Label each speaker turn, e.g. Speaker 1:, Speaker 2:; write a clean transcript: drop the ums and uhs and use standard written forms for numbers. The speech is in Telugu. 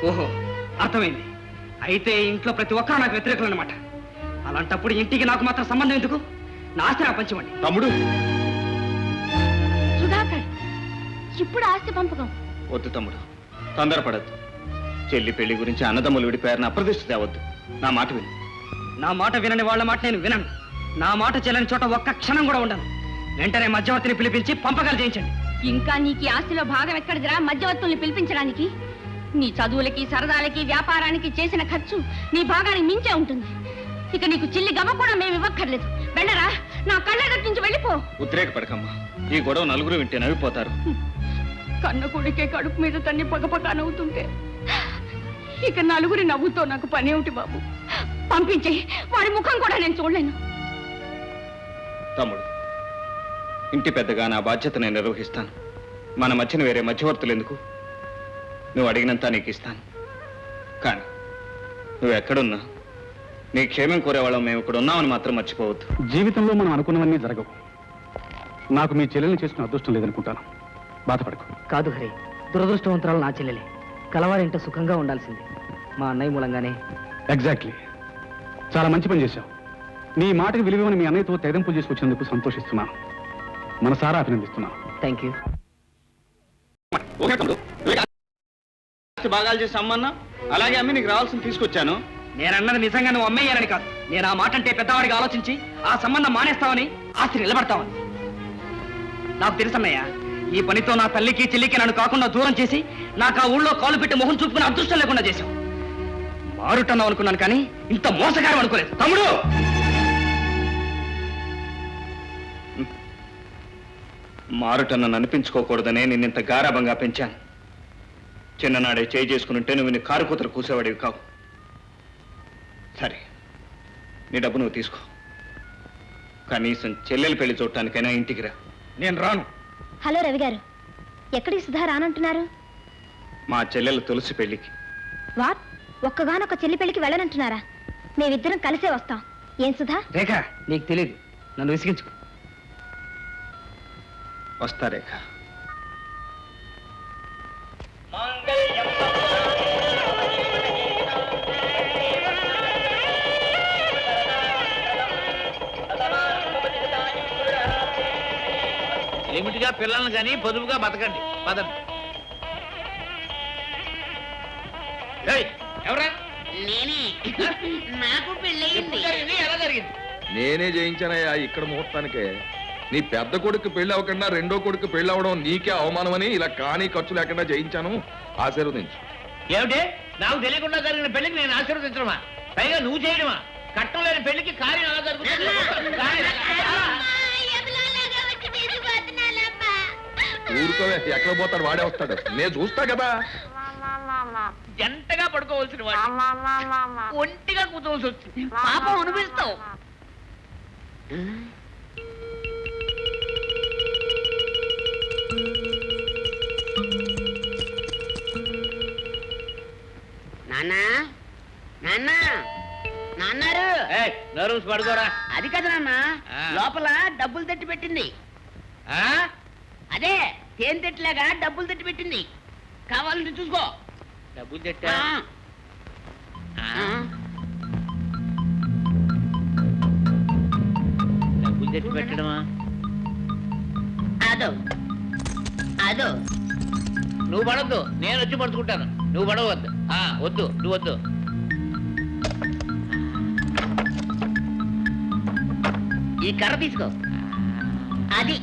Speaker 1: ఓహో, అర్థమైంది. అయితే ఇంట్లో ప్రతి ఒక్కరు నాకు వ్యతిరేకులు అనమాట. అలాంటప్పుడు ఇంటికి నాకు మాత్రం సంబంధం ఎందుకు? నా ఆస్తి నాకు పంచమండి.
Speaker 2: తమ్ముడు
Speaker 3: సుధాకర్, ఇప్పుడు ఆస్తి పంపకం
Speaker 2: వద్దు తమ్ముడు, తొందరపడద్దు. చెల్లి పెళ్లి గురించి అన్నదమ్ములు విడిపోయారని అప్రదిష్ట తేవద్దు. నా మాట విను.
Speaker 1: నా మాట వినని వాళ్ళ మాట నేను వినను. నా మాట చెల్లని చోట ఒక్క క్షణం కూడా ఉండను. వెంటనే మధ్యవర్తిని పిలిపించి పంపకాలు చేయించండి.
Speaker 3: ఇంకా నీకు ఆస్తిలో భాగం ఎక్కడిదిరా మధ్యవర్తుల్ని పిలిపించడానికి? నీ చదువులకి, సరదాలకి, వ్యాపారానికి చేసిన ఖర్చు నీ భాగానికి మించే ఉంటుంది. ఇక నీకు చిల్లి గవ్వ కూడా మేము ఇవ్వక్కర్లేదు. వెళ్ళరా, నా కళ్ళ నుంచి వెళ్ళిపో.
Speaker 2: ఉద్రేకపడకమ్మా, ఈ గొడవ నలుగురు వింటే నవ్విపోతారు.
Speaker 3: కన్న కొడుకే కడుపు మీద తన్ని పగపగ నవ్వుతుంటే ఇక నలుగురి నవ్వుతో నాకు పని ఏమిటి బాబు? పంపించే, వాడి ముఖం కూడా నేను చూడలేను.
Speaker 2: తమ్ముడు, ఇంటి పెద్దగా నా బాధ్యత నేను నిర్వహిస్తాను. మన మధ్యన వేరే మధ్యవర్తులు ఎందుకు? నువ్వు అడిగినంత నీకు ఇస్తాను. కానీ నువ్వు ఎక్కడున్నా నీ క్షేమం కోరేవాళ్ళం మేము ఇక్కడ ఉన్నామని మాత్రం మర్చిపోవద్దు.
Speaker 4: జీవితంలో మనం అనుకున్నవన్నీ జరగవు. నాకు మీ చెల్లెల్ని చేసుకునే అదృష్టం లేదనుకుంటాను. బాధపడకు.
Speaker 1: కాదు హరి, దురదృష్టవంతరాలు నా చెల్లెలే. కలవారింట సుఖంగా ఉండాల్సింది. మా అన్నయ్య మూలంగానే.
Speaker 4: ఎగ్జాక్ట్లీ, చాలా మంచి పని చేశావు. నీ మాటకి విలువని మీ అన్నయ్యతో తెగంపులు చేసుకొచ్చినందుకు సంతోషిస్తున్నాను. మనసారా అభినందిస్తున్నాను.
Speaker 1: Thank you.
Speaker 2: భాగాలు చేసి అమ్మన్నా, అలాగే అమ్మి నీకు రావాల్సింది తీసుకొచ్చాను.
Speaker 1: నేనన్నది నిజంగా నువ్వు అమ్మేయాలని కాదు. నేను ఆ మాట అంటే పెద్దవాడికి ఆలోచించి ఆ సంబంధం మానేస్తావని, ఆస్తి నిలబడతావని. నాకు తెలుసన్నయ్య, ఈ పనితో నా తల్లికి చెల్లికి నన్ను కాకుండా దూరం చేసి నాకు ఆ ఊళ్ళో కాలు పెట్టి మొహం చూపుకుని అదృష్టం లేకుండా చేశావు. మారుటన్నావు అనుకున్నాను, కానీ ఇంత మోసగారం అనుకోలేదు.
Speaker 2: తమ్ముడు, మారుట నన్ను అనిపించుకోకూడదనే నిన్నింత గారాభంగా పెంచాను. చిన్ననాడే చేయి చేసుకుని నువ్వు నీ కారు కూతురు కూసేవాడివి కావు. సరే, నీ డబ్బు నువ్వు తీసుకో. కనీసం చెల్లెలు పెళ్లి చూడటానికైనా ఇంటికి రా.
Speaker 1: నేను రాను.
Speaker 3: హలో రవి గారు, ఎక్కడికి సుధా రానంటున్నారు?
Speaker 2: మా చెల్లెలు తులసి పెళ్లికి.
Speaker 3: వాట్, ఒక్కగానొక్క చెల్లి పెళ్లికి వెళ్ళనంటున్నారా? మేమిద్దరం కలిసే వస్తాం. ఏం సుధా?
Speaker 1: రేఖ, నీకు తెలియదు, నన్ను విసిగించుకో.
Speaker 2: వస్తా రేఖ.
Speaker 5: లిమిట్ గా పిల్లల్ని కానీ పొదుపుగా బతకండి. పదండి. ఎవరా?
Speaker 6: నేనే. నాకు పెళ్ళయింది.
Speaker 5: ఎలా జరిగింది?
Speaker 7: నేనే జయించానయ్యా ఇక్కడ ముహూర్తానికే. నీ పెద్ద కొడుకు పెళ్లి అవ్వకుండా రెండో కొడుకు పెళ్లి అవ్వడం నీకే అవమానమని ఇలా కానీ ఖర్చు లేకుండా జయించాను. ఆశీర్వదించు.
Speaker 5: ఏమిటి? నాకు తెలియకుండా జరిగిన పెళ్లికి నేను ఆశీర్వదించడమా? పైగా నువ్వు చేయడమా? కట్టం లేని పెళ్లికి కార్యం ఎలా జరుగుతుంది?
Speaker 7: ఊరుకోవే, ఎక్కడ పోతాడు వాడే వస్తాడు. నేను చూస్తా కదా.
Speaker 5: జంటగా పడుకోవాల్సిన వాడు ఒంటిగా కూర్చోవలసి వచ్చింది.
Speaker 6: పాపం అనిపిస్తావు. నాన్నా, నాన్నా, నాన్నారు.
Speaker 5: నర్వస్ పడుకోరా.
Speaker 6: అది కదా నాన్న, లోపల డబ్బులు తట్టి పెట్టింది. అదే తేనె తెట్టులాగా డబ్బులు తట్టి పెట్టింది. కావాలంటే చూసుకో.
Speaker 5: డబ్బులు తెట్టా? డబ్బులు తెచ్చి పెట్టడమా?
Speaker 6: అదో అదో.
Speaker 5: నువ్వు పడవద్దు, నేను వచ్చి పడుచుకుంటాను. నువ్వు పడవద్దు. వద్దు, నువ్వు వద్దు.
Speaker 6: ఈ కర్ర తీసుకో. అది